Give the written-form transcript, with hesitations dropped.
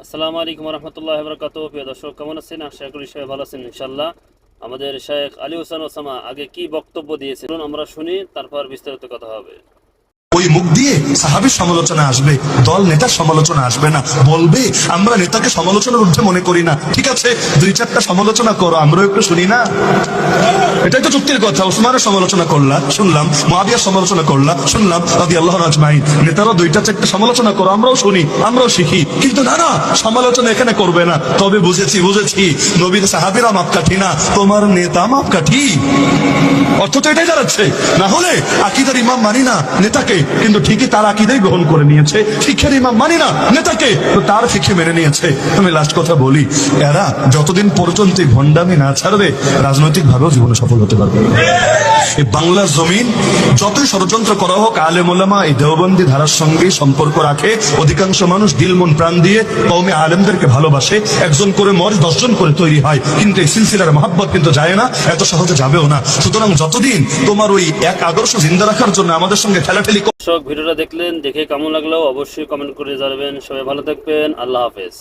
আসসালামু আলাইকুম রহমতুল্লাহ বরকাত। প্রিয় দর্শক, কেমন আছেন? আশা করি সবাই ভালো আছেন ইনশাল্লাহ। আমাদের শেখ আলী হোসেন ওসামা আগে কি বক্তব্য দিয়েছিলেন আমরা শুনি, তারপর বিস্তারিত কথা হবে। ওই মুখ দিয়ে সাহাবীর সমালোচনা আসবে, দল নেতার সমালোচনা আসবে না। বলবে আমরা নেতাকে সমালোচনার ঊর্ধ্বে মনে করি না। ঠিক আছে, দুই চারটা সমালোচনা করো, আমরাও একটু শুনি না। এটাই তো চুক্তির কথা। ওসমানের সমালোচনা করলা, শুনলাম। মুআবিয়ার সমালোচনা করলা, শুনলাম। রাদিয়াল্লাহু আজমাইন নেতারা দুইটা চারটা সমালোচনা করো, আমরাও শুনি, আমরাও শিখি। কিন্তু না না, সমালোচনা এখানে করবে না। তবে বুঝেছি নবীর সাহাবীরা মাপকাঠি না, তোমার নেতা মাপকাঠি। অর্থ তো এটাই দাঁড়াচ্ছে। না হলে আকীদার ইমাম মানি না নেতাকে, কিন্তু ঠিকই তার আকীদাই গ্রহণ করে নিয়েছে। শিক্ষার ইমাম মানি না নেতাকে, তো তার শিক্ষা মেনে নিয়েছে। আমি লাস্ট কথা বলি, এরা যতদিন পর্যন্ত ভণ্ডামি না ছাড়বে, রাজনৈতিক ভাবেও জীবনে সফল হতে পারবে। এই বাংলার জমিন যতই ষড়যন্ত্র করা হোক, আলেম ওলামা এই দেওবন্দি ধারার সঙ্গে সম্পর্ক রাখে। অধিকাংশ মানুষ দিল মন প্রাণ দিয়ে কওমে আলেমদেরকে ভালোবাসে। একজন করে মরে 10 জন করে তৈরি হয়, কিন্তু এই সিলসিলার মহাব্বত কিন্তু যায় না, এত সহজে যাবেও না। সুতরাং যতদিন তোমার ওই এক আদর্শ জিন্দা রাখার জন্য আমাদের সঙ্গে ঠেলাঠেলি। দর্শক, ভিডিওটা দেখলেন, দেখে কেমন লাগলো অবশ্যই কমেন্ট করে জানাবেন। সবাই ভালো থাকবেন। আল্লাহ হাফেজ।